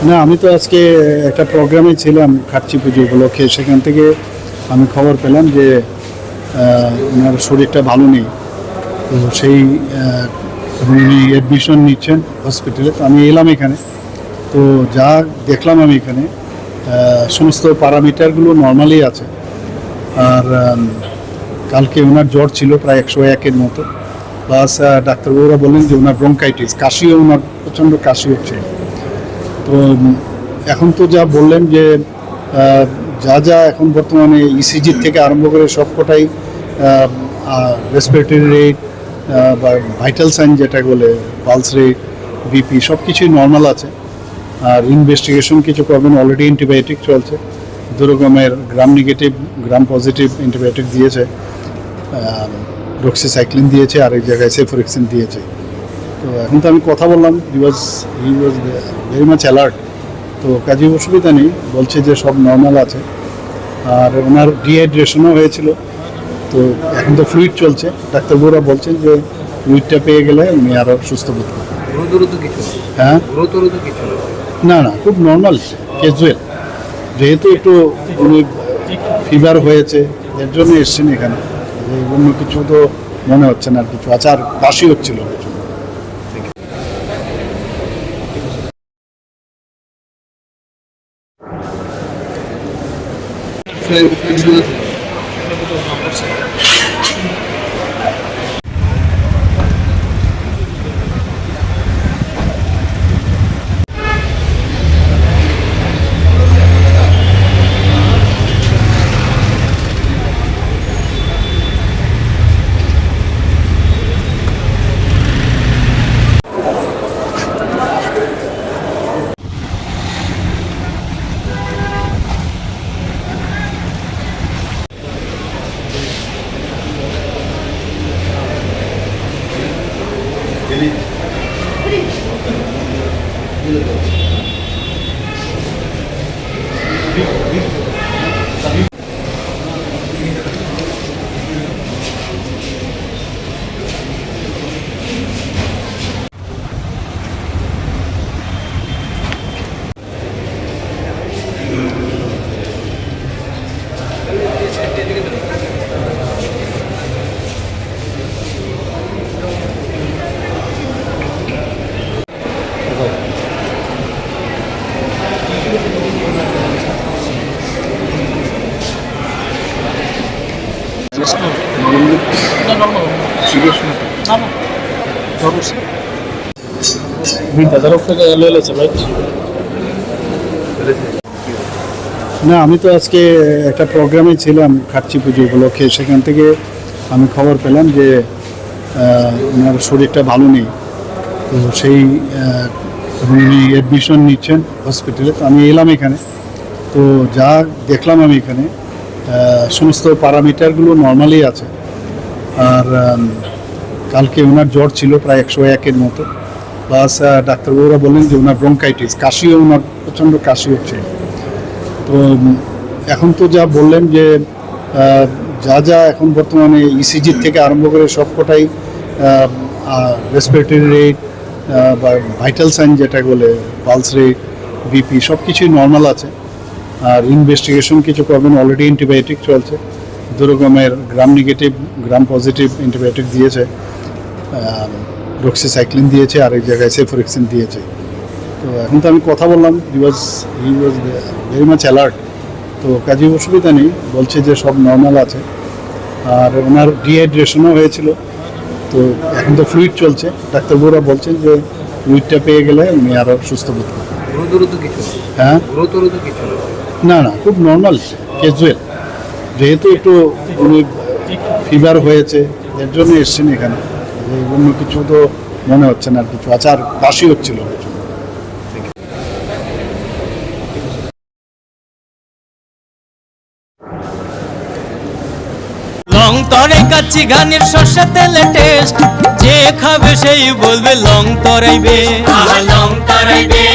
না, আমি তো আজকে একটা প্রোগ্রামে ছিলাম খাটচি পুজো উপলক্ষে। সেখান থেকে আমি খবর পেলাম যে ওনার শরীরটা ভালো নেই, তো সেই উনি অ্যাডমিশন নিচ্ছেন হসপিটালে। তো আমি এলাম এখানে, তো যা দেখলাম আমি এখানে সমস্ত প্যারামিটারগুলো নর্মালি আছে। আর কালকে ওনার জ্বর ছিল প্রায় 101-এর মতো, প্লাস ডাক্তারবাবুরা বললেন যে ওনার ব্রঙ্কাইটিস, কাশিও, ওনার প্রচণ্ড কাশি হচ্ছে। তো এখন তো যা বললেন যে যা এখন বর্তমানে ইসিজির থেকে আরম্ভ করে সবকটাই রেসপিরেটরি রেট বা ভাইটাল সাইন যেটা বলে, পালস রেট, বিপি, সব কিছুই নর্মাল আছে। আর ইনভেস্টিগেশন কিছু করবেন, অলরেডি অ্যান্টিবায়োটিক চলছে, 2 রকমের gram negative, gram positive antibiotic দিয়েছে, ডক্সিসাইক্লিন দিয়েছে, আর এক জায়গায় সেফোরেক্সিন দিয়েছে। তো এখন তো আমি কথা বললাম, হি ওয়াজ ভেরি মাচ অ্যালার্ট, তো কাজে অসুবিধা নেই, বলছে যে সব নর্মাল আছে। আর ওনার ডিহাইড্রেশনও হয়েছিল, তো এখন তো ফ্লুইড চলছে। ডাক্তারবাবুরা বলছেন যে ফ্লুইডটা পেয়ে গেলে উনি আরও সুস্থ বোধ করবেন। হ্যাঁ, না না, খুব নর্মাল, ক্যাজুয়াল। যেহেতু একটু উনি ফিভার হয়েছে, এর জন্য এসছেন এখানে, অন্য কিছু তো মনে হচ্ছে না, আর কিছু আছে, আর কাশি হচ্ছিল কিছু। না, আমি তো আজকে একটা প্রোগ্রামে ছিলাম খাটচি পুজো উপলক্ষে। সেখান থেকে আমি খবর পেলাম যে ওনার শরীরটা ভালো নেই, তো সেই উনি অ্যাডমিশন নিচ্ছেন হসপিটালে। তো আমি এলাম এখানে, তো যা দেখলাম আমি এখানে সমস্ত প্যারামিটারগুলো নর্মালি আছে। আর কালকে ওনার জ্বর ছিল প্রায় 101-এর মতো, প্লাস ডাক্তারবাবুরা বললেন যে ওনার ব্রঙ্কাইটিস, কাশিও, ওনার প্রচণ্ড কাশি হচ্ছে। তো এখন তো যা বললেন যে যা যা এখন বর্তমানে ইসিজি থেকে আরম্ভ করে সবকটাই রেসপিরেটরি রেট বা ভাইটাল সাইন যেটা বলে পালস রেট বিপি সব কিছুই নর্মাল আছে। আর ইনভেস্টিগেশন কিছু করবেন, অলরেডি অ্যান্টিবায়োটিক চলছে, 2 রকমের gram negative gram positive antibiotic দিয়েছে, ডক্সিসাইক্লিন দিয়েছে, আর এক জায়গায় সেফোরেক্সিন দিয়েছে। তো এখন তো আমি কথা বললাম, হি ওয়াজ ভেরি মাচ অ্যালার্ট, তো কাজে অসুবিধা নেই, বলছে যে সব নর্মাল আছে। আর ওনার ডিহাইড্রেশনও হয়েছিল, তো এখন তো ফ্লুইড চলছে, ডাক্তারবাবুরা বলছেন যে ফ্লুইডটা পেয়ে গেলে উনি আরও সুস্থ বোধ করবেন। হ্যাঁ, না না, খুব নর্মাল ক্যাজুয়াল, যেহেতু একটু উনি ফিভার হয়েছে এর জন্য এসছেন এখানে, অন্য কিছু তো মনে হচ্ছে না, আর কিছু আছে, আর কাশি হচ্ছিল। লং তরাই কাচ্চি ঘানির সর্ষে তেলে টেস্ট, যে খাবে সেই বলবে লং তরাইবে, লং তরাইবে।